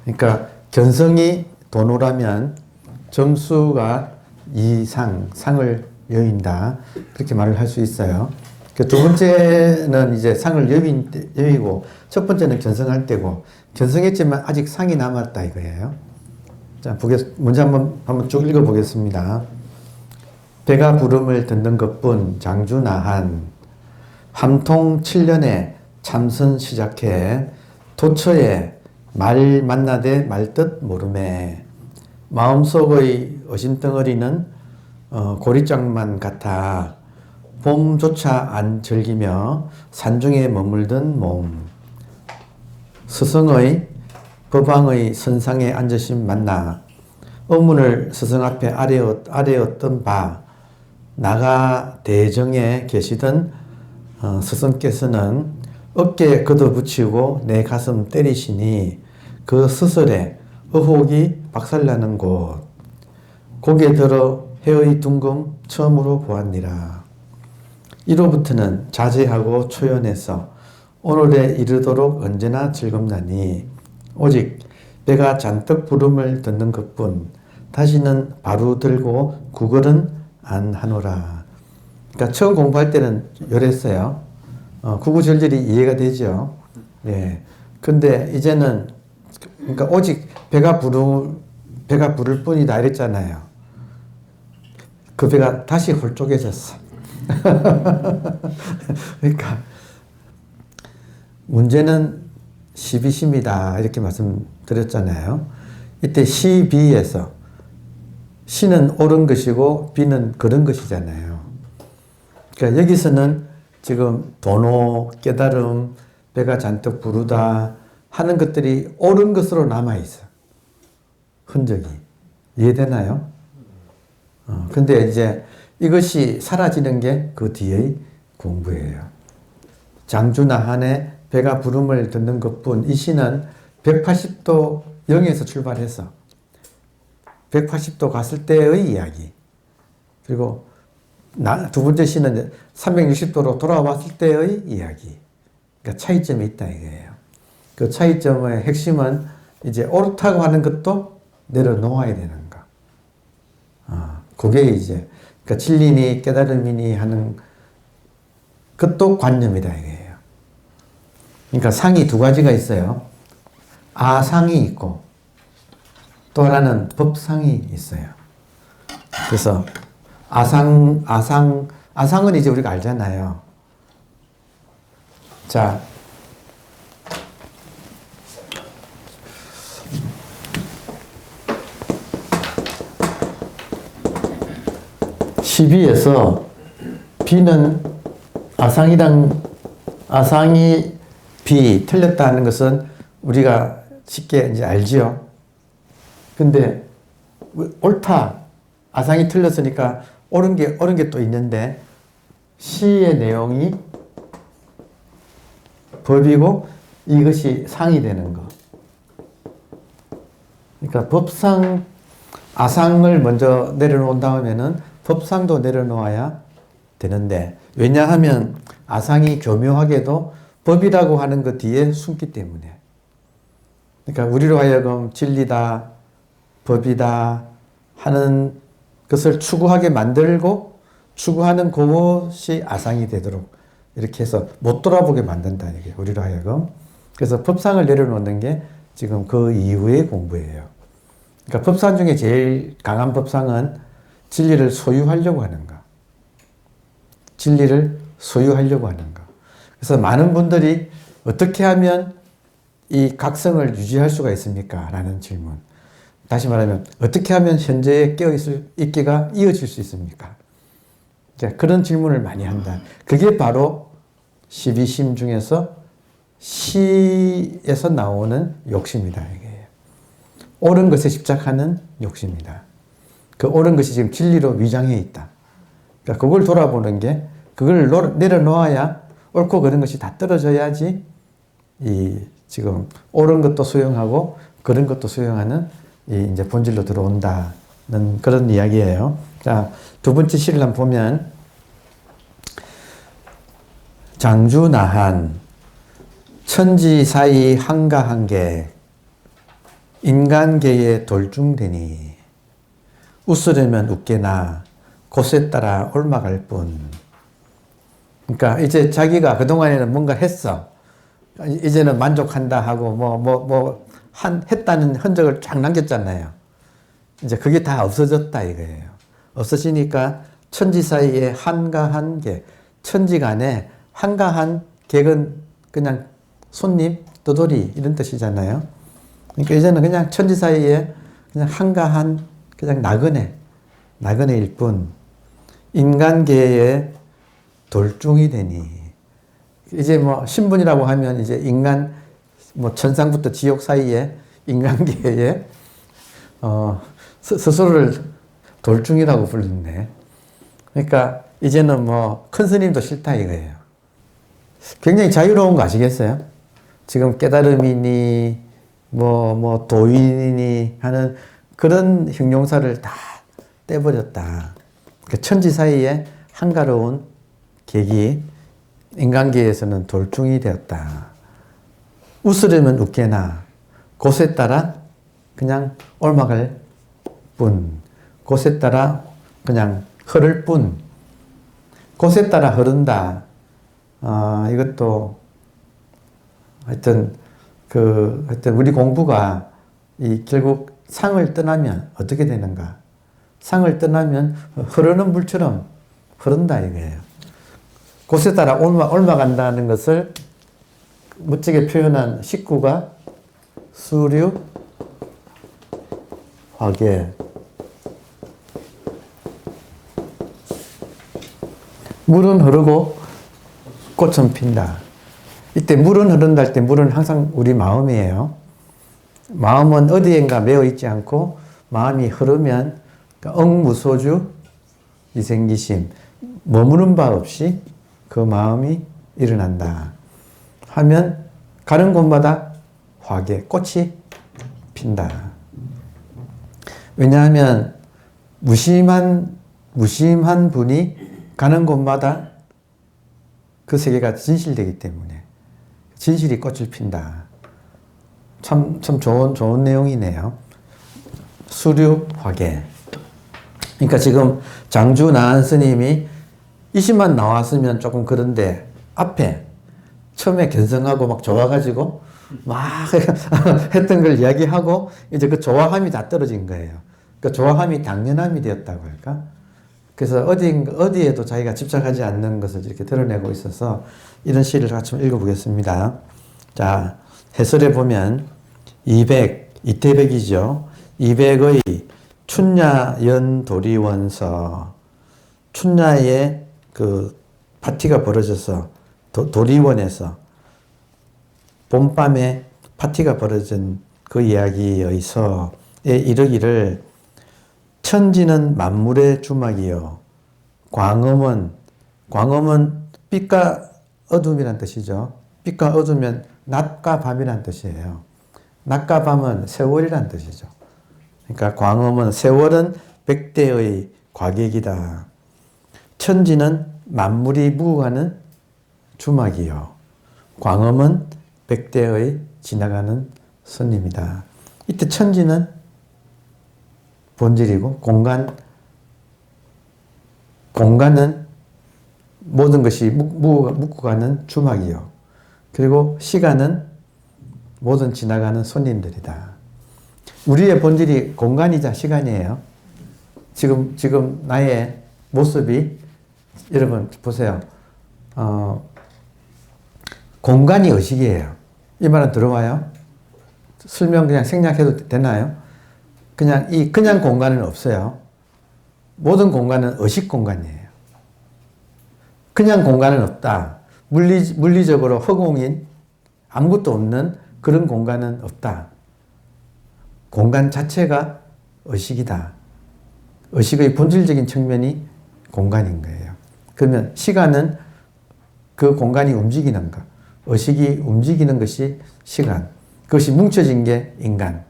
그러니까 견성이 도노라면 점수가 상을 여윈다. 그렇게 말을 할 수 있어요. 그 두 번째는 이제 상을 여위고, 첫 번째는 견성할 때고, 견성했지만 아직 상이 남았다 이거예요. 자, 문제 한번 쭉 읽어보겠습니다. 배가 부름을 듣는 것뿐 장주나한 함통 7년에 참선 시작해 도처에 말 만나되 말뜻 모르매 마음속의 어심덩어리는 고리장만 같아 봄조차 안 즐기며 산중에 머물던 몸 스승의 법왕의 선상에 앉으심 만나 의문을 스승 앞에 아뢰었던 바 나가 대정에 계시던 스승께서는 어깨에 걷어붙이고 내 가슴 때리시니 그 스설에 의혹이 박살나는 곳 고개 들어 해의 둥금 처음으로 보았니라. 이로부터는 자제하고 초연해서 오늘에 이르도록 언제나 즐겁나니 오직 배가 잔뜩 부름을 듣는 것뿐 다시는 바로 들고 구걸은 안 하노라. 그러니까 처음 공부할 때는 이랬어요. 구구절절이 이해가 되죠. 예. 근데 이제는 그러니까 오직 배가 부를 뿐이다 이랬잖아요. 그 배가 다시 홀쭉해졌어. 그러니까 문제는 시비심이다 이렇게 말씀드렸잖아요. 이때 시비에서 시는 옳은 것이고 비는 그런 것이잖아요. 그러니까 여기서는 지금 도노, 깨달음, 배가 잔뜩 부르다 하는 것들이 옳은 것으로 남아있어. 흔적이. 이해되나요? 근데 이제 이것이 사라지는 게 그 뒤의 공부예요. 장주나한의 배가 부름을 듣는 것뿐 이 시는 180도 0에서 출발해서 180도 갔을 때의 이야기. 그리고 두 번째 시는 360도로 돌아왔을 때의 이야기. 그러니까 차이점이 있다 이거예요. 그 차이점의 핵심은 이제 옳다고 하는 것도 내려놓아야 되는 거. 그게 이제 그러니까 진리니 깨달음이니 하는 것도 관념이다 이거예요. 그러니까 상이 두 가지가 있어요. 아상이 있고 또 하나는 법상이 있어요. 그래서 아상은 이제 우리가 알잖아요. 자, 시비에서 비는 아상이 비 틀렸다 하는 것은 우리가 쉽게 이제 알지요. 근데 옳다 아상이 틀렸으니까 옳은 게 또 있는데 시의 내용이 법이고 이것이 상이 되는 거. 그러니까 법상 아상을 먼저 내려놓은 다음에는 법상도 내려놓아야 되는데 왜냐하면 아상이 교묘하게도 법이라고 하는 것 뒤에 숨기 때문에. 그러니까 우리로 하여금 진리다, 법이다 하는 것을 추구하게 만들고 추구하는 그것이 아상이 되도록 이렇게 해서 못 돌아보게 만든다 이게 우리로 하여금. 그래서 법상을 내려놓는 게 지금 그 이후의 공부예요. 그러니까 법상 중에 제일 강한 법상은 진리를 소유하려고 하는 거. 진리를 소유하려고 하는 거. 그래서 많은 분들이 어떻게 하면 이 각성을 유지할 수가 있습니까? 라는 질문. 다시 말하면 어떻게 하면 현재에 깨어있기가 이어질 수 있습니까? 그런 질문을 많이 한다. 그게 바로 12심 중에서 시에서 나오는 욕심이다. 이게 옳은 것에 집착하는 욕심이다. 그 옳은 것이 지금 진리로 위장해 있다. 그러니까 그걸 돌아보는 게 그걸 내려놓아야 옳고 그런 것이 다 떨어져야지 이 지금 옳은 것도 수용하고 그런 것도 수용하는 이 이제 본질로 들어온다는 그런 이야기예요. 자, 두 번째 시를 한번 보면 장주나한 천지 사이 한가한개 인간계에 돌중되니 웃으려면 웃게나 곳에 따라 옮아갈 뿐. 그러니까 이제 자기가 그동안에는 뭔가 했어. 이제는 만족한다 하고 했다는 흔적을 쫙 남겼잖아요. 이제 그게 다 없어졌다 이거예요. 없어지니까 천지 사이에 한가한 객, 천지간에 한가한 객은 그냥 손님, 떠돌이 이런 뜻이잖아요. 그러니까 이제는 그냥 천지 사이에 그냥 한가한 그냥 나그네일 뿐. 인간계에 돌중이 되니 이제 뭐 신분이라고 하면 이제 인간 뭐 천상부터 지옥 사이에 인간계에 스스로를 돌중이라고 불렀네. 그러니까 이제는 뭐 큰 스님도 싫다 이거예요. 굉장히 자유로운 거 아시겠어요? 지금 깨달음이니 도인이니 하는 그런 형용사를 다 떼버렸다. 그러니까 천지 사이에 한가로운 객이 인간계에서는 돌중이 되었다. 웃으려면 웃게나 곳에 따라 그냥 옮아갈 뿐. 곳에 따라 그냥 흐를 뿐. 곳에 따라 흐른다. 이것도 하여튼 우리 공부가 결국 상을 떠나면 어떻게 되는가? 상을 떠나면 흐르는 물처럼 흐른다 이거예요. 곳에 따라 옮아간다는 것을 멋지게 표현한 식구가 수류 화계. 물은 흐르고 꽃은 핀다. 이때 물은 흐른다 할 때 물은 항상 우리 마음이에요. 마음은 어디엔가 매여 있지 않고 마음이 흐르면 억무소주 이생기심 머무는 바 없이 그 마음이 일어난다 하면 가는 곳마다 화계 꽃이 핀다. 왜냐하면 무심한 분이 가는 곳마다 그 세계가 진실되기 때문에 진실이 꽃을 핀다. 참 좋은 내용이네요. 수류 화계. 그러니까 지금 장주 나한 스님이 이시만 나왔으면 조금 그런데 앞에 처음에 견성하고 막 좋아가지고 막 했던 걸 이야기하고 이제 그 좋아함이 다 떨어진 거예요. 그 좋아함이 당연함이 되었다고 할까? 그래서 어디에도 자기가 집착하지 않는 것을 이렇게 드러내고 있어서 이런 시를 같이 읽어보겠습니다. 자, 해설해 보면 200, 이태백이죠. 200의 춘야연도리원서. 춘야에 그 파티가 벌어져서 도리원에서 봄밤에 파티가 벌어진 그 이야기에서 이르기를 천지는 만물의 주막이요. 광음은 빛과 어둠이란 뜻이죠. 빛과 어둠은 낮과 밤이란 뜻이에요. 낮과 밤은 세월이란 뜻이죠. 그러니까 광음은 세월은 백대의 과객이다. 천지는 만물이 묵어가는 주막이요. 광음은 백대의 지나가는 손님이다. 이때 천지는 본질이고 공간은 모든 것이 묵고 가는 주막이요. 그리고 시간은 모든 지나가는 손님들이다. 우리의 본질이 공간이자 시간이에요. 지금 나의 모습이 여러분 보세요. 공간이 의식이에요. 이 말은 들어와요? 설명 그냥 생략해도 되나요? 그냥 공간은 없어요. 모든 공간은 의식 공간이에요. 그냥 공간은 없다. 물리적으로 허공인 아무것도 없는 그런 공간은 없다. 공간 자체가 의식이다. 의식의 본질적인 측면이 공간인 거예요. 그러면 시간은 그 공간이 움직이는가? 의식이 움직이는 것이 시간. 그것이 뭉쳐진 게 인간.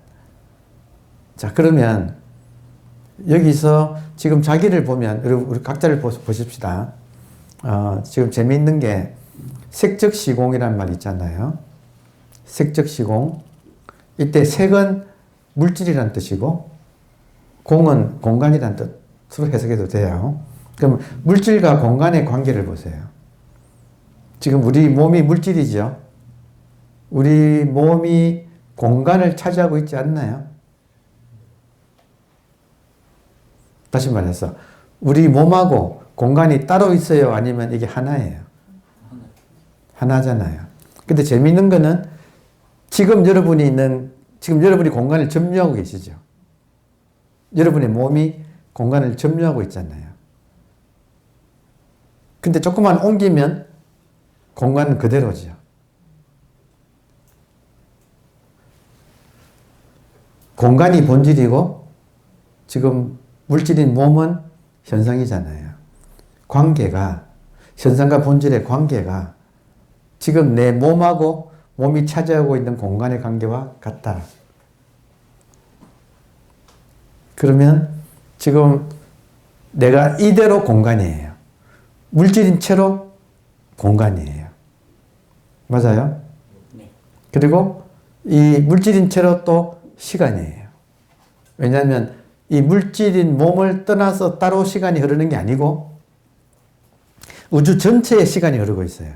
자, 그러면 여기서 지금 자기를 보면 우리 각자를 보십시다. 지금 재미있는 게 색적 시공이란 말 있잖아요. 색적 시공. 이때 색은 물질이란 뜻이고 공은 공간이란 뜻으로 해석해도 돼요. 그럼 물질과 공간의 관계를 보세요. 지금 우리 몸이 물질이죠. 우리 몸이 공간을 차지하고 있지 않나요? 다시 말해서 우리 몸하고 공간이 따로 있어요? 아니면 이게 하나예요? 하나잖아요. 근데 재미있는 거는 지금 여러분이 공간을 점유하고 계시죠. 여러분의 몸이 공간을 점유하고 있잖아요. 근데 조금만 옮기면 공간은 그대로죠. 공간이 본질이고 지금 물질인 몸은 현상이잖아요. 관계가, 현상과 본질의 관계가 지금 내 몸하고 몸이 차지하고 있는 공간의 관계와 같다. 그러면 지금 내가 이대로 공간이에요. 물질인 채로 공간이에요. 맞아요? 네. 그리고 이 물질인 채로 또 시간이에요. 왜냐하면 이 물질인 몸을 떠나서 따로 시간이 흐르는 게 아니고 우주 전체의 시간이 흐르고 있어요.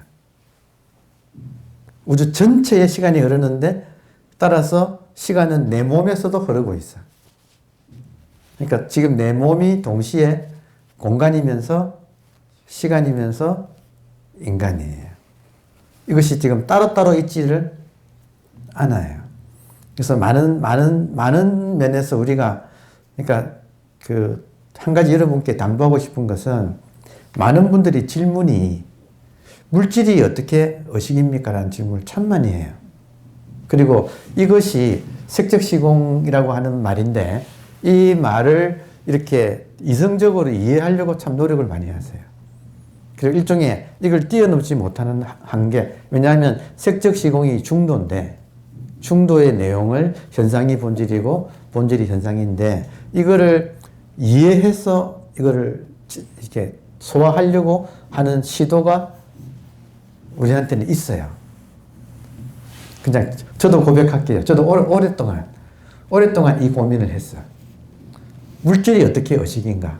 우주 전체의 시간이 흐르는데 따라서 시간은 내 몸에서도 흐르고 있어. 그러니까 지금 내 몸이 동시에 공간이면서 시간이면서 인간이에요. 이것이 지금 따로따로 있지를 않아요. 그래서 많은 면에서 우리가, 그러니까 한 가지 여러분께 당부하고 싶은 것은 많은 분들이 질문이 물질이 어떻게 의식입니까? 라는 질문을 참 많이 해요. 그리고 이것이 색적시공이라고 하는 말인데 이 말을 이렇게 이성적으로 이해하려고 참 노력을 많이 하세요. 그리고 일종의 이걸 뛰어넘지 못하는 한계. 왜냐하면 색적시공이 중도인데 중도의 내용을 현상이 본질이고 본질이 현상인데 이거를 이해해서 이거를 이렇게 소화하려고 하는 시도가 우리한테는 있어요. 그냥 저도 고백할게요. 저도 오랫동안 이 고민을 했어요. 물질이 어떻게 의식인가?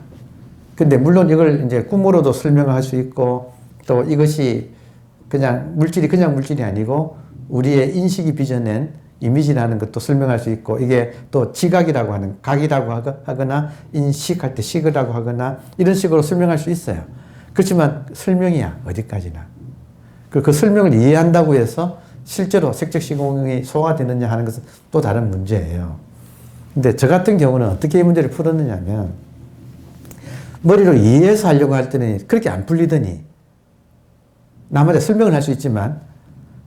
근데 물론 이걸 이제 꿈으로도 설명할 수 있고 또 이것이 그냥 물질이 아니고 우리의 인식이 빚어낸 이미지라는 것도 설명할 수 있고 이게 또 지각이라고 하는 각이라고 하거나 인식할 때 식이라고 하거나 이런 식으로 설명할 수 있어요. 그렇지만 설명이야 어디까지나. 그 설명을 이해한다고 해서 실제로 색적시공이 소화되느냐 하는 것은 또 다른 문제예요. 근데 저 같은 경우는 어떻게 이 문제를 풀었느냐면 머리로 이해해서 하려고 할 때는 그렇게 안 풀리더니 나마다 설명을 할 수 있지만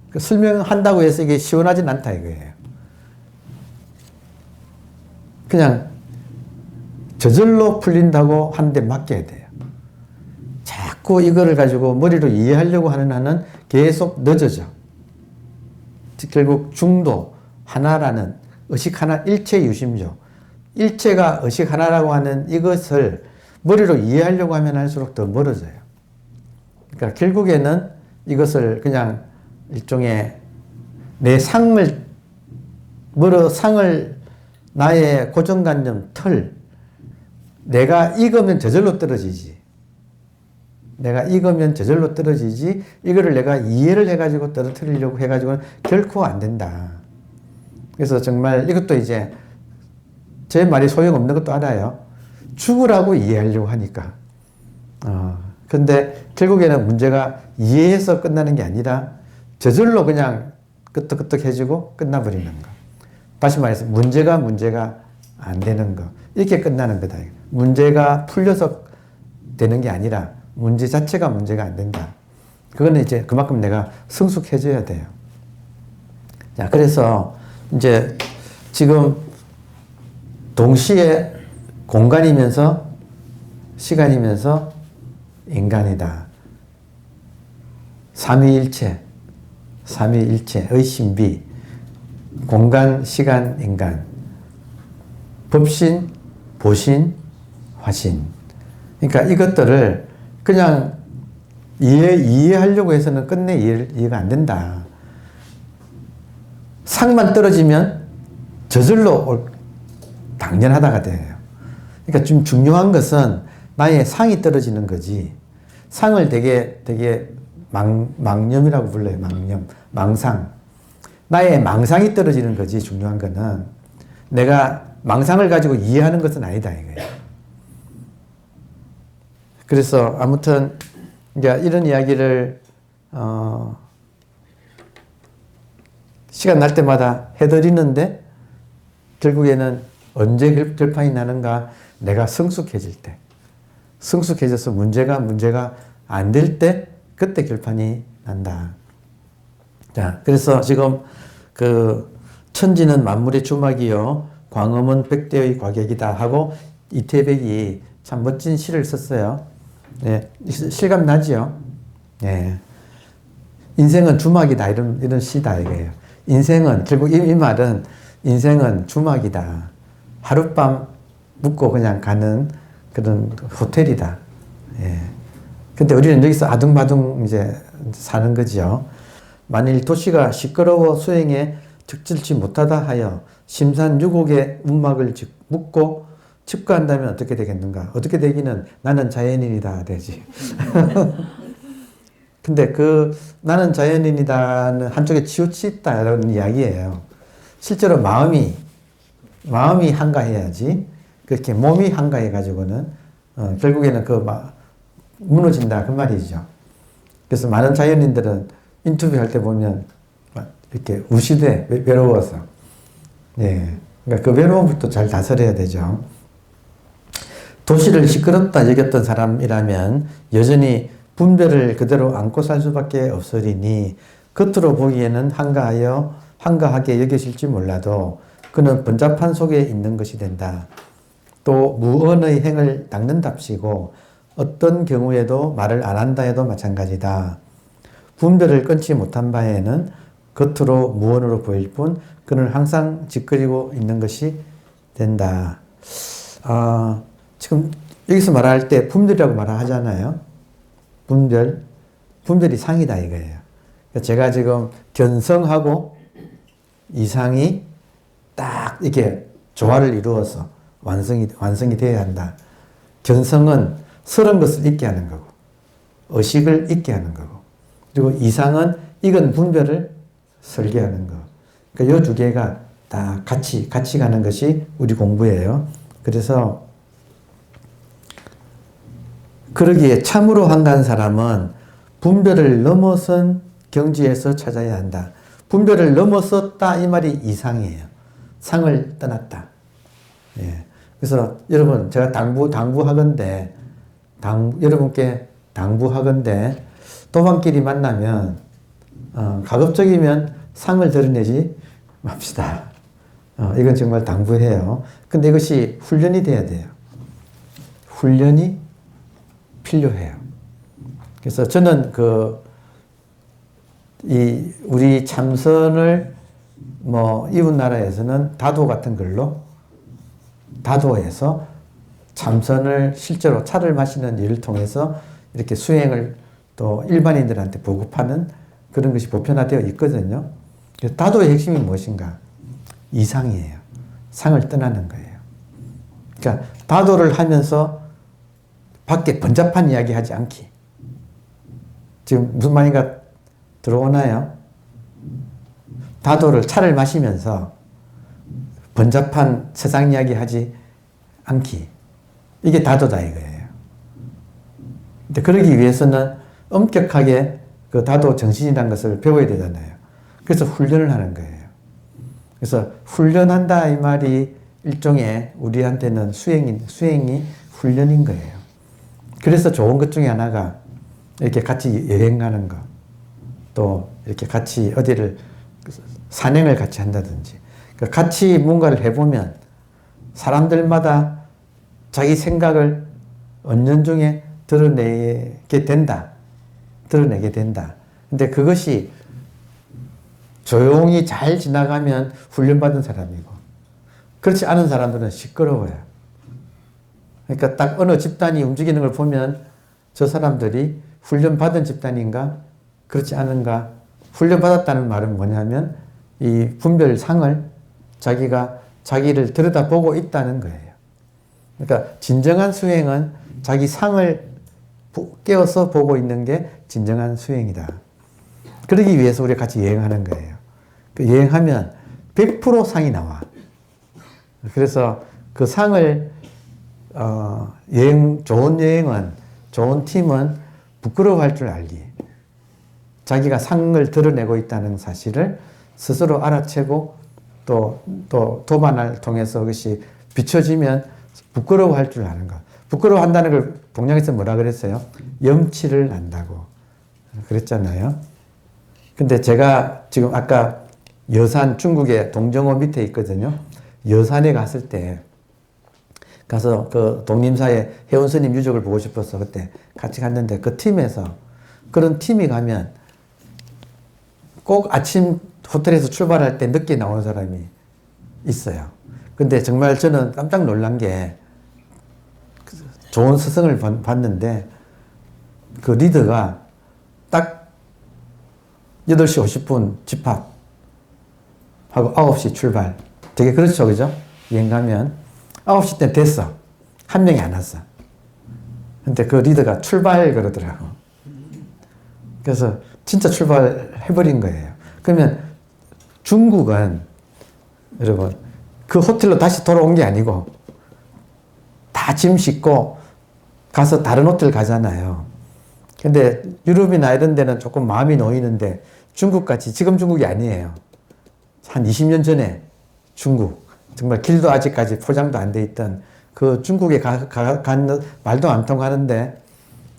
그 설명한다고 해서 이게 시원하진 않다 이거예요. 그냥 저절로 풀린다고 하는데 맡겨야 돼요. 자꾸 이거를 가지고 머리로 이해하려고 하는 한은 계속 늦어져. 결국 중도, 하나라는 의식 하나, 일체 유심조. 일체가 의식 하나라고 하는 이것을 머리로 이해하려고 하면 할수록 더 멀어져요. 그러니까 결국에는 이것을 그냥 일종의 내 상을 나의 고정관념, 틀, 내가 익으면 저절로 떨어지지. 이거를 내가 이해를 해가지고 떨어뜨리려고 해가지고는 결코 안 된다. 그래서 정말 이것도 이제 제 말이 소용없는 것도 알아요. 죽으라고 이해하려고 하니까. 근데 결국에는 문제가 이해해서 끝나는 게 아니라 저절로 그냥 끄떡끄떡해지고 끝나버리는 거. 다시 말해서 문제가 안 되는 거. 이렇게 끝나는 거다. 문제가 풀려서 되는 게 아니라 문제 자체가 문제가 안 된다. 그거는 이제 그만큼 내가 성숙해져야 돼요. 자, 그래서 이제 지금 동시에 공간이면서 시간이면서 인간이다. 삼위일체의 신비. 공간, 시간, 인간. 법신, 보신, 화신. 그러니까 이것들을 그냥 이해하려고 해서는 끝내 이해가 안 된다. 상만 떨어지면 저절로 당연하다가 돼요. 그러니까 좀 중요한 것은 나의 상이 떨어지는 거지. 상을 되게 망념이라고 불러요. 망상. 나의 망상이 떨어지는 거지. 중요한 거는 내가 망상을 가지고 이해하는 것은 아니다 이거예요. 그래서 아무튼 이제 이런 이야기를 시간 날 때마다 해드리는데 결국에는 언제 결판이 나는가? 내가 성숙해질 때. 성숙해져서 문제가 안 될 때 그때 결판이 난다. 자, 그래서 지금 그 천지는 만물의 주막이요 광음은 백대의 과객이다 하고 이태백이 참 멋진 시를 썼어요. 네, 실감 나지요? 네. 인생은 주막이다 이런 시다 이거예요. 인생은 결국 이 말은 인생은 주막이다. 하룻밤 묵고 그냥 가는 그런 호텔이다. 예. 근데 우리는 여기서 아둥바둥 이제 사는 거죠. 만일 도시가 시끄러워 수행에 적절치 못하다 하여 심산유곡의 움막을 묻고 칩거한다면 어떻게 되겠는가? 어떻게 되기는 나는 자연인이다 되지. 근데 그 나는 자연인이다는 한쪽에 치우치다라는 이야기예요. 실제로 마음이 한가해야지. 그렇게 몸이 한가해 가지고는 결국에는 무너진다 그 말이죠. 그래서 많은 자연인들은 인터뷰할 때 보면 이렇게 우시대 외로워서. 네. 그러니까 그 외로움부터 잘 다스려야 되죠. 도시를 시끄럽다 여겼던 사람이라면 여전히 분별을 그대로 안고 살 수밖에 없으리니 겉으로 보기에는 한가하게 여겨질지 몰라도 그는 번잡한 속에 있는 것이 된다. 또 무언의 행을 닦는답시고 어떤 경우에도 말을 안 한다 해도 마찬가지다. 분별을 끊지 못한 바에는 겉으로 무언으로 보일 뿐 그는 항상 짓거리고 있는 것이 된다. 지금 여기서 말할 때 분별이라고 말하잖아요. 분별이 상이다 이거예요. 제가 지금 견성하고 이상이 딱 이렇게 조화를 이루어서 완성이 되어야 한다. 견성은 서른 것을 잊게 하는 거고 의식을 잊게 하는 거고 그리고 이상은 익은 분별을 설계하는 거. 그러니까 이 두 개가 다 같이 가는 것이 우리 공부예요. 그래서 그러기에 참으로 한가한 사람은 분별을 넘어선 경지에서 찾아야 한다. 분별을 넘어섰다 이 말이 이상이에요. 상을 떠났다. 예. 그래서 여러분 제가 당부하건대 여러분께 당부하건대 도방끼리 만나면 가급적이면 상을 드러내지 맙시다. 이건 정말 당부해요. 근데 이것이 훈련이 돼야 돼요. 훈련이 필요해요. 그래서 저는 우리 참선을 이웃 나라에서는 다도 같은 걸로 다도에서 참선을 실제로 차를 마시는 일을 통해서 이렇게 수행을 또 일반인들한테 보급하는 그런 것이 보편화되어 있거든요. 다도의 핵심이 무엇인가? 이상이에요. 상을 떠나는 거예요. 그러니까 다도를 하면서 밖에 번잡한 이야기 하지 않기. 지금 무슨 말인가 들어오나요? 다도를 차를 마시면서 번잡한 세상 이야기 하지 않기. 이게 다도다 이거예요. 근데 그러기 위해서는 엄격하게 그 다도 정신이라는 것을 배워야 되잖아요. 그래서 훈련을 하는 거예요. 그래서 훈련한다 이 말이 일종의 우리한테는 수행이 훈련인 거예요. 그래서 좋은 것 중에 하나가 이렇게 같이 여행 가는 거, 또 이렇게 같이 어디를 산행을 같이 한다든지, 그러니까 같이 뭔가를 해보면 사람들마다 자기 생각을 은연중에 드러내게 된다. 근데 그것이 조용히 잘 지나가면 훈련받은 사람이고, 그렇지 않은 사람들은 시끄러워요. 그러니까 딱 어느 집단이 움직이는 걸 보면 저 사람들이 훈련받은 집단인가 그렇지 않은가. 훈련받았다는 말은 뭐냐면 이 분별상을 자기가 자기를 들여다보고 있다는 거예요. 그러니까 진정한 수행은 자기 상을 깨어서 보고 있는 게 진정한 수행이다. 그러기 위해서 우리가 같이 여행하는 거예요. 그 여행하면 100% 상이 나와. 그래서 그 상을 좋은 여행은, 좋은 팀은 부끄러워할 줄 알기. 자기가 상을 드러내고 있다는 사실을 스스로 알아채고 또 도반을 통해서 그것이 비춰지면 부끄러워할 줄 아는 것. 부끄러워한다는 걸 동양에서 뭐라 그랬어요? 염치를 난다고 그랬잖아요. 근데 제가 지금 아까 여산, 중국의 동정호 밑에 있거든요. 여산에 갔을 때 가서 그 독림사의 해운스님 유적을 보고 싶어서 그때 같이 갔는데 그 팀에서 그런 팀이 가면 꼭 아침 호텔에서 출발할 때 늦게 나오는 사람이 있어요. 근데 정말 저는 깜짝 놀란 게 좋은 스승을 봤는데 그 리더가 딱 8시 50분 집합 하고 9시 출발. 되게 그렇죠, 그죠? 여행 가면 9시 때 됐어. 한 명이 안 왔어. 근데 그 리더가 출발 그러더라고. 그래서 진짜 출발해버린 거예요. 그러면 중국은 여러분 그 호텔로 다시 돌아온 게 아니고 다 짐 싣고 가서 다른 호텔 가잖아요. 근데 유럽이나 이런 데는 조금 마음이 놓이는데 중국같이, 지금 중국이 아니에요. 한 20년 전에 중국, 정말 길도 아직까지 포장도 안 돼 있던 그 중국에 간 말도 안 통하는데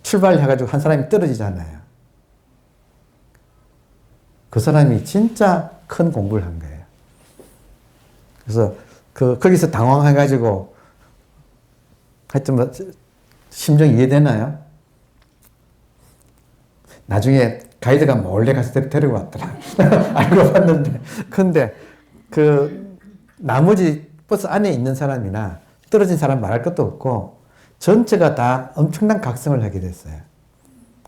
출발해가지고 한 사람이 떨어지잖아요. 그 사람이 진짜 큰 공부를 한 거예요. 그래서 거기서 당황해가지고 하여튼 뭐 심정이 이해되나요? 나중에 가이드가 몰래 가서 데리고 왔더라. 알고 봤는데. 근데 나머지 버스 안에 있는 사람이나 떨어진 사람 말할 것도 없고 전체가 다 엄청난 각성을 하게 됐어요.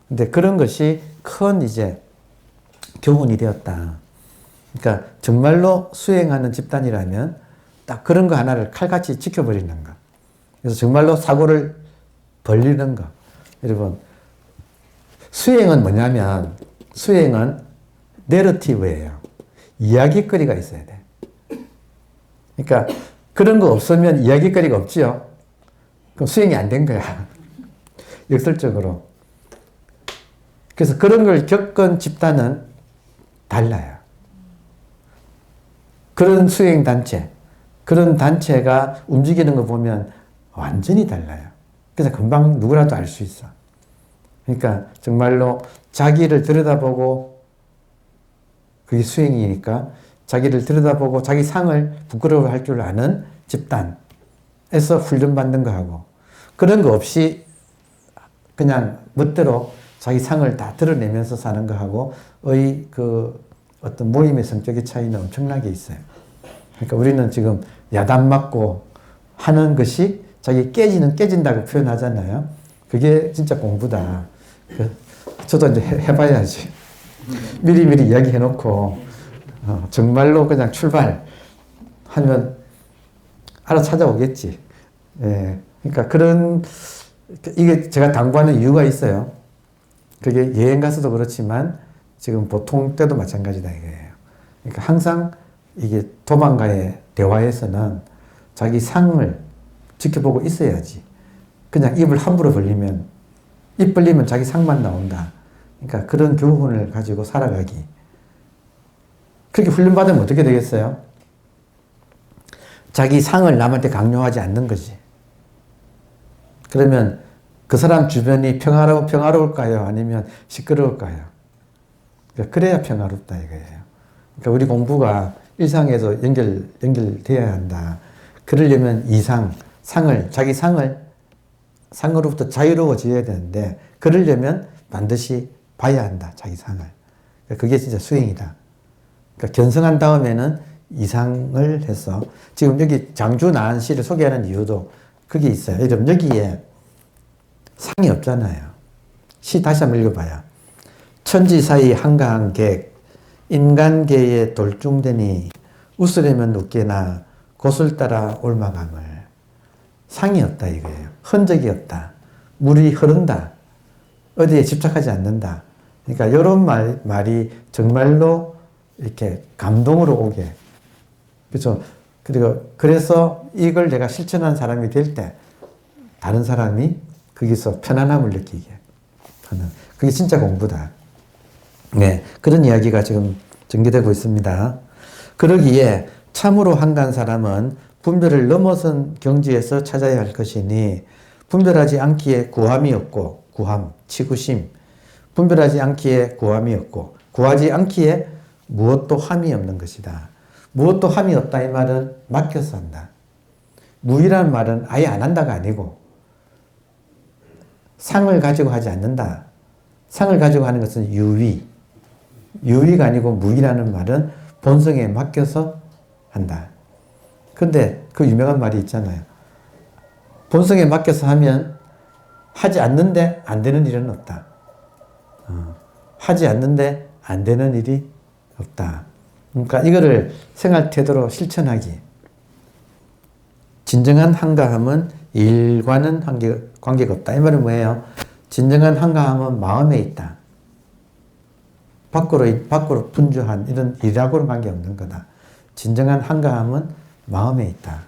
근데 그런 것이 큰 이제 교훈이 되었다. 그러니까 정말로 수행하는 집단이라면 딱 그런 거 하나를 칼같이 지켜버리는 것. 그래서 정말로 사고를 벌리는 것. 여러분, 수행은 뭐냐면 수행은 내러티브예요. 이야기거리가 있어야 돼. 그러니까 그런 거 없으면 이야기거리가 없지요. 그럼 수행이 안 된 거야. 역설적으로. 그래서 그런 걸 겪은 집단은 달라요. 그런 수행단체, 그런 단체가 움직이는 거 보면 완전히 달라요. 그래서 금방 누구라도 알 수 있어. 그러니까 정말로 자기를 들여다보고, 그게 수행이니까 자기를 들여다보고 자기 상을 부끄러워할 줄 아는 집단에서 훈련받는 거하고, 그런 거 없이 그냥 멋대로 자기 상을 다 드러내면서 사는 거하고 어떤 모임의 성격의 차이는 엄청나게 있어요. 그러니까 우리는 지금 야단 맞고 하는 것이 자기 깨진다고 표현하잖아요. 그게 진짜 공부다. 저도 이제 해봐야지. 미리미리 이야기해놓고 정말로 그냥 출발하면 알아 찾아오겠지. 예. 그러니까 이게 제가 당부하는 이유가 있어요. 그게 여행 가서도 그렇지만 지금 보통 때도 마찬가지다 이거예요. 그러니까 항상 이게 도망가의 대화에서는 자기 상을 지켜보고 있어야지. 그냥 입을 함부로 벌리면, 입 벌리면 자기 상만 나온다. 그러니까 그런 교훈을 가지고 살아가기. 그렇게 훈련받으면 어떻게 되겠어요? 자기 상을 남한테 강요하지 않는 거지. 그러면 그 사람 주변이 평화로울까요? 아니면 시끄러울까요? 그러니까 그래야 평화롭다 이거예요. 그러니까 우리 공부가 일상에서 연결돼야 한다. 그러려면 자기 상으로부터 자유로워져야 되는데, 그러려면 반드시 봐야 한다, 자기 상을. 그러니까 그게 진짜 수행이다. 그러니까 견성한 다음에는 이상을 해서, 지금 여기 장주 나한시를 소개하는 이유도 그게 있어요. 여러분, 여기에 상이 없잖아요. 시 다시 한번 읽어봐요. 천지사이 한가한 객, 인간계에 돌중되니 웃으려면 웃게나 곳을 따라 옮아감을. 상이 없다 이거예요. 흔적이 없다. 물이 흐른다. 어디에 집착하지 않는다. 그러니까 이런 말이 정말로 이렇게 감동으로 오게. 그렇죠. 그리고 그래서 이걸 내가 실천한 사람이 될 때 다른 사람이 거기서 편안함을 느끼게 하는. 그게 진짜 공부다. 네. 그런 이야기가 지금 전개되고 있습니다. 그러기에 참으로 한가한 사람은 분별을 넘어선 경지에서 찾아야 할 것이니 분별하지 않기에 구함이 없고 구함, 치구심. 분별하지 않기에 구함이 없고 구하지 않기에 무엇도 함이 없는 것이다. 무엇도 함이 없다 이 말은 맡겨서 한다. 무의라는 말은 아예 안 한다가 아니고 상을 가지고 하지 않는다. 상을 가지고 하는 것은 유의. 유의가 아니고 무의라는 말은 본성에 맡겨서 한다. 근데 그 유명한 말이 있잖아요. 본성에 맡겨서 하면 하지 않는데 안 되는 일은 없다. 하지 않는데 안 되는 일이 없다. 그러니까 이거를 생활 태도로 실천하기. 진정한 한가함은 일과는 관계가 없다. 이 말은 뭐예요? 진정한 한가함은 마음에 있다. 밖으로 분주한 이런 일하고는 관계없는 거다. 진정한 한가함은 마음에 있다.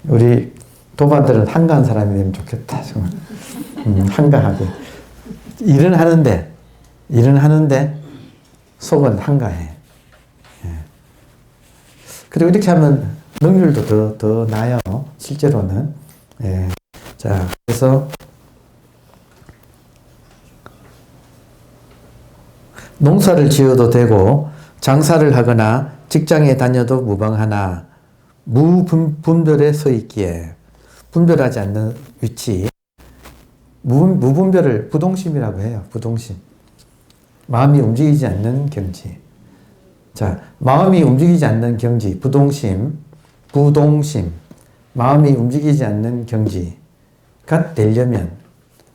우리 도반들은 한가한 사람이 되면 좋겠다. 정말. 한가하게. 일은 하는데 속은 한가해. 예. 그리고 이렇게 하면 능률도 더 나아요. 실제로는. 예. 자, 그래서 농사를 지어도 되고 장사를 하거나 직장에 다녀도 무방하나 무분별에 서 있기에 분별하지 않는 위치. 무분별을 부동심이라고 해요. 부동심. 마음이 움직이지 않는 경지. 자, 마음이 움직이지 않는 경지, 부동심. 마음이 움직이지 않는 경지가 되려면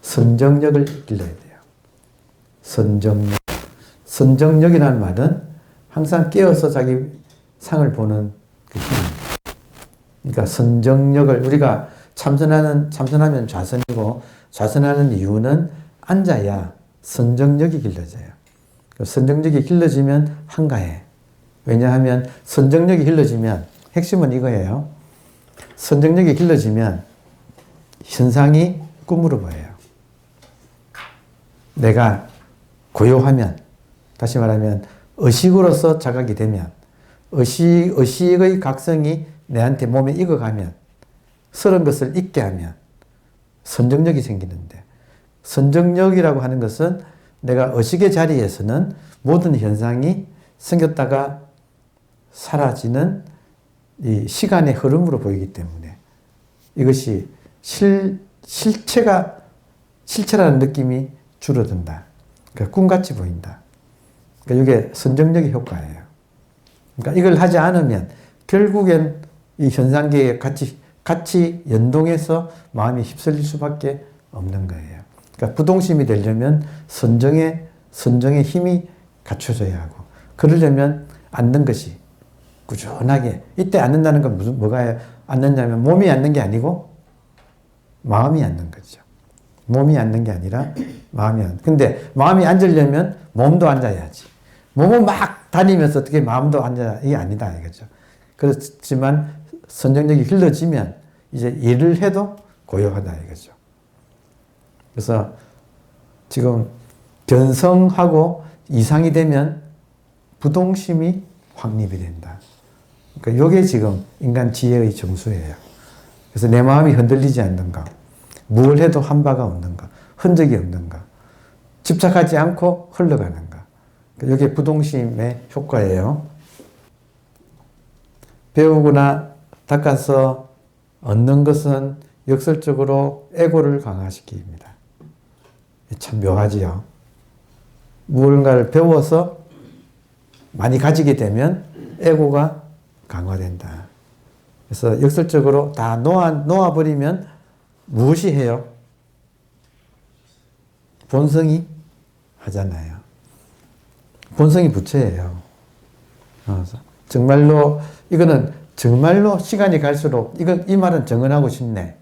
선정력을 길러야 돼요. 선정력이라는 말은 항상 깨어서 자기 상을 보는 그 힘입니다. 그러니까 선정력을 우리가 참선하면 좌선이고 좌선하는 이유는 앉아야 선정력이 길러져요. 선정력이 길러지면 한가해. 왜냐하면 선정력이 길러지면 핵심은 이거예요. 선정력이 길러지면 현상이 꿈으로 보여요. 내가 고요하면 다시 말하면 의식으로서 자각이 되면 의식의 각성이 내한테 몸에 익어가면 서른 것을 잊게 하면 선정력이 생기는데 선정력이라고 하는 것은 내가 의식의 자리에서는 모든 현상이 생겼다가 사라지는 이 시간의 흐름으로 보이기 때문에 이것이 실체라는 느낌이 줄어든다. 그러니까 꿈같이 보인다. 그러니까 이게 선정력의 효과예요. 그러니까 이걸 하지 않으면 결국엔 이 현상계에 같이 연동해서 마음이 휩쓸릴 수밖에 없는 거예요. 그러니까 부동심이 되려면 선정의 힘이 갖춰져야 하고, 그러려면 앉는 것이 꾸준하게, 이때 앉는다는 건 뭐가 앉느냐면 몸이 앉는 게 아니고 마음이 앉는 거죠. 몸이 앉는 게 아니라 마음이 앉는. 근데 마음이 앉으려면 몸도 앉아야지. 몸은 막 다니면서 어떻게 마음도 앉아야, 이게 아니다 이거죠. 그렇지만 선정력이 길러지면 이제 일을 해도 고요하다 이거죠. 그래서 지금 견성하고 이상이 되면 부동심이 확립이 된다. 그러니까 이게 지금 인간 지혜의 정수예요. 그래서 내 마음이 흔들리지 않는가, 뭘 해도 한 바가 없는가, 흔적이 없는가, 집착하지 않고 흘러가는가. 그러니까 이게 부동심의 효과예요. 배우거나 닦아서 얻는 것은 역설적으로 에고를 강화시킵니다. 참 묘하지요. 무언가를 배워서 많이 가지게 되면 에고가 강화된다. 그래서 역설적으로 다 놓아버리면 무엇이 해요? 본성이 하잖아요. 본성이 부처예요. 정말로 이거는 정말로 시간이 갈수록 이 말은 정언하고 싶네.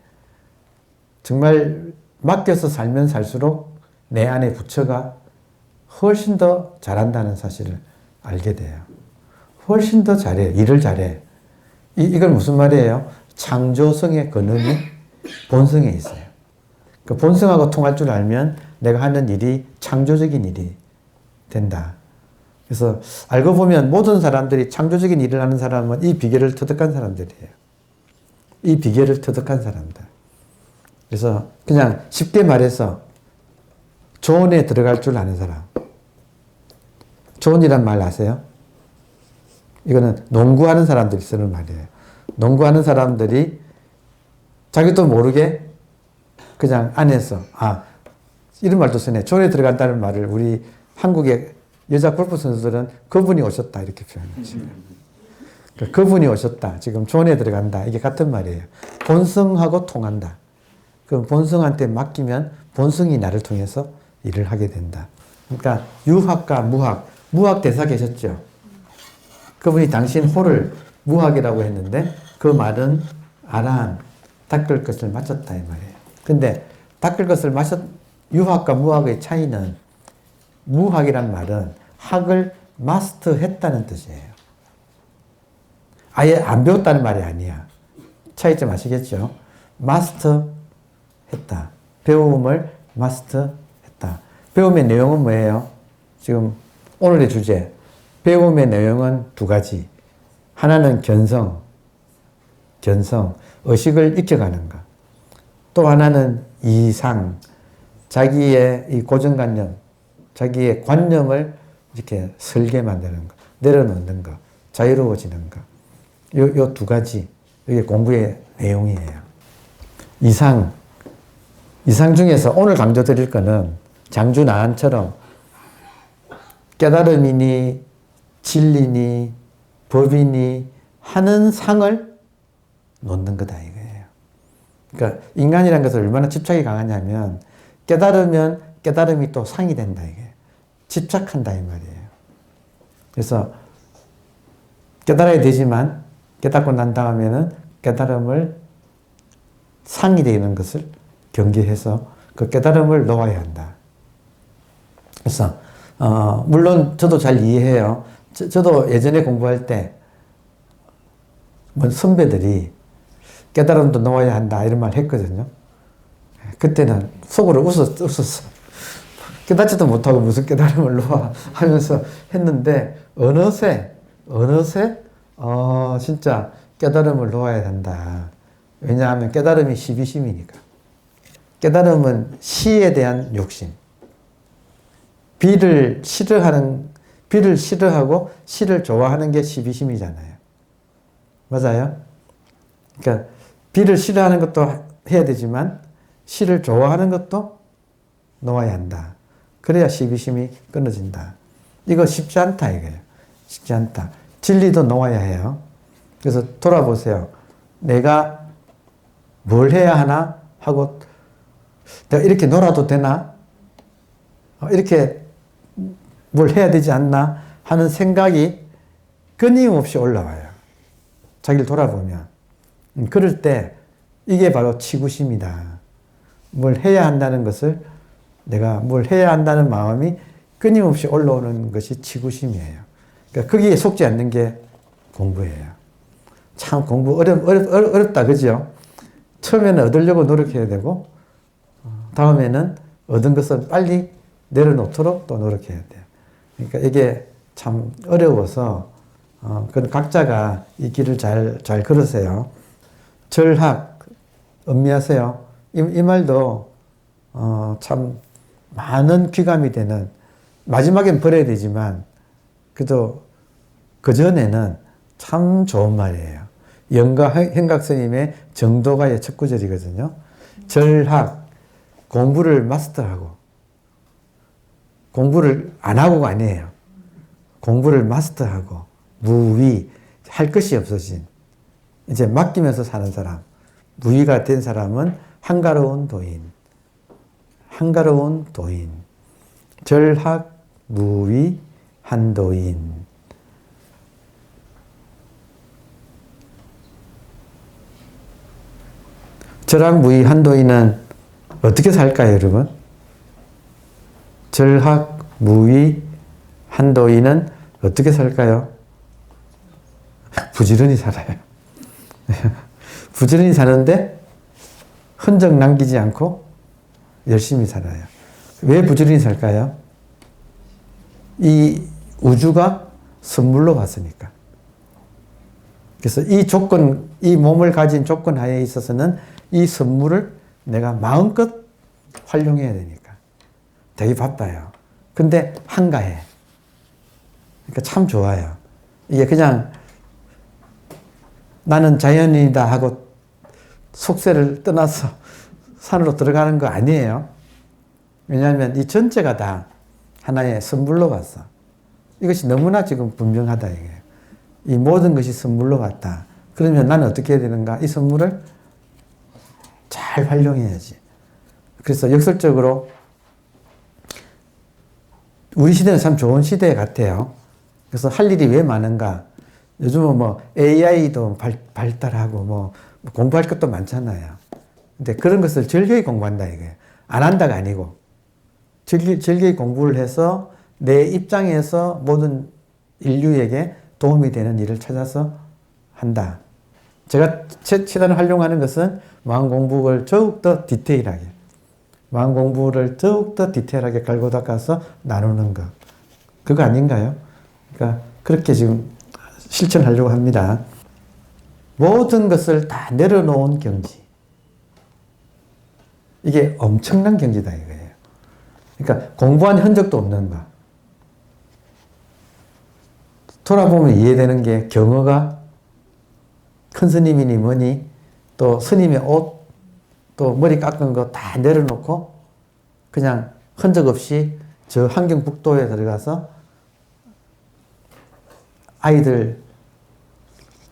정말 맡겨서 살면 살수록 내 안에 부처가 훨씬 더 잘한다는 사실을 알게 돼요. 훨씬 더 잘해. 일을 잘해. 이건 무슨 말이에요? 창조성의 근원이 본성에 있어요. 그 본성하고 통할 줄 알면 내가 하는 일이 창조적인 일이 된다. 그래서 알고 보면 모든 사람들이 창조적인 일을 하는 사람은 이 비결을 터득한 사람들이에요. 이 비결을 터득한 사람들. 그래서 그냥 쉽게 말해서 조언에 들어갈 줄 아는 사람. 조언이란 말 아세요? 이거는 농구하는 사람들이 쓰는 말이에요. 농구하는 사람들이 자기도 모르게 그냥 안에서 이런 말도 쓰네. 조언에 들어간다는 말을 우리 한국의 여자 골프 선수들은 그분이 오셨다 이렇게 표현하죠. 그분이 오셨다. 지금 조언에 들어간다. 이게 같은 말이에요. 본성하고 통한다. 그럼 본성한테 맡기면 본성이 나를 통해서 일을 하게 된다. 그러니까 유학과 무학 대사 계셨죠. 그분이 당신 호를 무학이라고 했는데 그 말은 아라한 닦을 것을 마쳤다 이 말이에요. 근데 닦을 것을 유학과 무학의 차이는 무학이란 말은 학을 마스터했다는 뜻이에요. 아예 안 배웠다는 말이 아니야. 차이점 아시겠죠? 마스터했다. 배움을 마스터했다. 배움의 내용은 뭐예요? 지금 오늘의 주제. 배움의 내용은 두 가지. 하나는 견성, 의식을 익혀가는 것. 또 하나는 이상, 자기의 이 고정관념, 자기의 관념을 이렇게 설계 만드는 것, 내려놓는 것, 자유로워지는 것. 요 두 가지, 이게 공부의 내용이에요. 이상 중에서 오늘 강조 드릴 거는 장주나한처럼 깨달음이니, 진리니, 법이니 하는 상을 놓는 거다 이거예요. 그러니까 인간이라는 것은 얼마나 집착이 강하냐면 깨달으면 깨달음이 또 상이 된다 이게. 집착한다 이 말이에요. 그래서 깨달아야 되지만 깨닫고 난 다음에는 깨달음을 상이 되는 것을 경계해서 그 깨달음을 놓아야 한다. 그래서 물론 저도 잘 이해해요. 저도 예전에 공부할 때 선배들이 깨달음도 놓아야 한다 이런 말 했거든요. 그때는 속으로 웃었어. 깨닫지도 못하고 무슨 깨달음을 놓아 하면서 했는데 어느새 진짜 깨달음을 놓아야 된다. 왜냐하면 깨달음이 시비심이니까. 깨달음은 시에 대한 욕심. 비를 싫어하고 시를 좋아하는 게 시비심이잖아요. 맞아요? 그러니까 비를 싫어하는 것도 해야 되지만 시를 좋아하는 것도 놓아야 한다. 그래야 시비심이 끊어진다. 이거 쉽지 않다 이거예요. 쉽지 않다. 진리도 놓아야 해요. 그래서 돌아보세요. 내가 뭘 해야 하나 하고 내가 이렇게 놀아도 되나? 이렇게 뭘 해야 되지 않나 하는 생각이 끊임없이 올라와요. 자기를 돌아보면. 그럴 때 이게 바로 치구심이다. 뭘 해야 한다는 것을 내가 뭘 해야 한다는 마음이 끊임없이 올라오는 것이 치구심이에요. 그러니까 거기에 속지 않는 게 공부예요. 참 공부 어렵다 그죠? 처음에는 얻으려고 노력해야 되고 다음에는 얻은 것을 빨리 내려놓도록 또 노력해야 돼요. 그러니까 이게 참 어려워서 그건 각자가 이 길을 잘 걸으세요. 절학 음미하세요. 이 말도 참 많은 귀감이 되는 마지막엔 버려야 되지만 그래도 그전에는 참 좋은 말이에요. 영가 행각 스님의 정도가의 첫 구절이거든요. 절학 공부를 마스터하고 공부를 안 하고가 아니에요. 공부를 마스터하고 무위 할 것이 없어진 이제 맡기면서 사는 사람 무위가 된 사람은 한가로운 도인 절학 무위 한도인 절학무의 한도인은 어떻게 살까요, 여러분? 절학무의 한도인은 어떻게 살까요? 부지런히 살아요. 부지런히 사는데 흔적 남기지 않고 열심히 살아요. 왜 부지런히 살까요? 이 우주가 선물로 왔으니까. 그래서 이 조건, 이 몸을 가진 조건 하에 있어서는 이 선물을 내가 마음껏 활용해야 되니까. 되게 바빠요. 근데 한가해. 그러니까 참 좋아요. 이게 그냥 나는 자연인이다 하고 속세를 떠나서 산으로 들어가는 거 아니에요. 왜냐하면 이 전체가 다 하나의 선물로 왔어. 이것이 너무나 지금 분명하다 이게. 이 모든 것이 선물로 왔다. 그러면 나는 어떻게 해야 되는가? 이 선물을 잘 활용해야지. 그래서 역설적으로 우리 시대는 참 좋은 시대 같아요. 그래서 할 일이 왜 많은가? 요즘은 뭐 AI도 발달하고 뭐 공부할 것도 많잖아요. 근데 그런 것을 즐겨 공부한다 이거예요. 안 한다가 아니고 즐겨 공부를 해서 내 입장에서 모든 인류에게 도움이 되는 일을 찾아서 한다. 제가 최대한 활용하는 것은 마음 공부를 더욱더 디테일하게, 마음 공부를 더욱더 디테일하게 갈고 닦아서 나누는 것. 그거 아닌가요? 그러니까 그렇게 지금 실천하려고 합니다. 모든 것을 다 내려놓은 경지. 이게 엄청난 경지다 이거예요. 그러니까 공부한 흔적도 없는 거. 돌아보면 이해되는 게 경어가 큰 스님이니 뭐니 또 스님의 옷 또 머리 깎은 거 다 내려놓고 그냥 흔적 없이 저 함경북도에 들어가서 아이들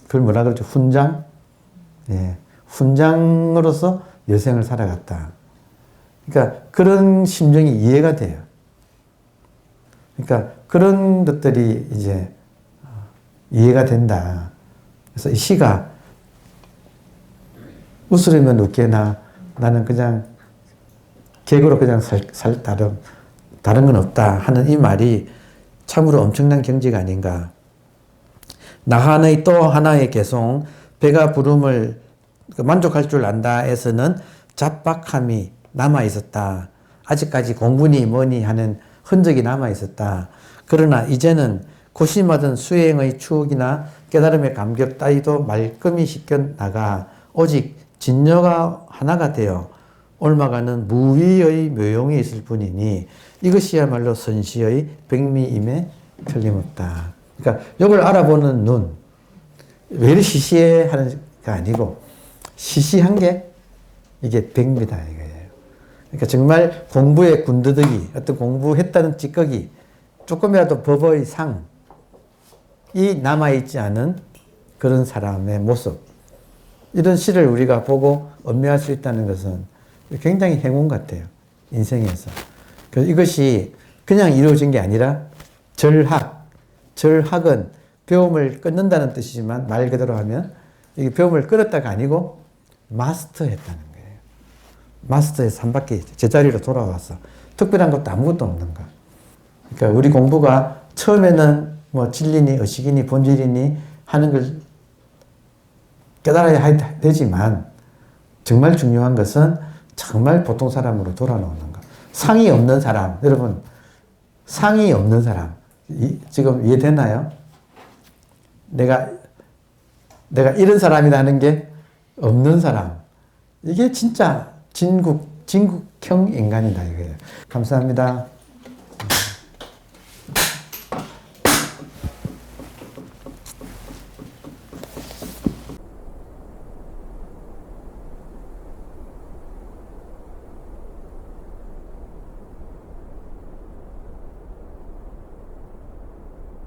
그걸 뭐라 그러죠? 훈장? 예. 훈장으로서 여생을 살아갔다. 그러니까 그런 심정이 이해가 돼요. 그러니까 그런 것들이 이제 이해가 된다. 그래서 이 시가 웃으려면 웃게나 나는 그냥 개그로 그냥 살 다른 건 없다 하는 이 말이 참으로 엄청난 경지가 아닌가. 나한의 또 하나의 개송 배가 부름을 만족할 줄 안다에서는 잡박함이 남아 있었다. 아직까지 공부니 뭐니 하는 흔적이 남아 있었다. 그러나 이제는 고심하던 수행의 추억이나 깨달음의 감격 따위도 말끔히 씻겨나가 오직 진여가 하나가 되어 옮아가는 무위의 묘용이 있을 뿐이니 이것이야말로 선시의 백미임에 틀림없다. 그러니까 이걸 알아보는 눈, 왜 이렇게 시시해 하는 게 아니고 시시한 게 이게 백미다 이거예요. 그러니까 정말 공부의 군더더기, 어떤 공부했다는 찌꺼기, 조금이라도 법의 상이 남아있지 않은 그런 사람의 모습. 이런 시를 우리가 보고 음미할 수 있다는 것은 굉장히 행운 같아요. 인생에서. 그래서 이것이 그냥 이루어진 게 아니라 절학은 배움을 끊는다는 뜻이지만 말 그대로 하면 이게 배움을 끊었다가 아니고 마스터했다는 거예요. 마스터해서 한 바퀴 제자리로 돌아와서 특별한 것도 아무것도 없는 거. 그러니까 우리 공부가 처음에는 뭐 진리니 의식이니 본질이니 하는 걸 깨달아야 되지만 정말 중요한 것은 정말 보통 사람으로 돌아오는 것. 상이 없는 사람, 여러분 상이 없는 사람 지금 이해되나요? 내가 이런 사람이라는 게 없는 사람. 이게 진짜 진국형 인간이다 이거예요. 감사합니다.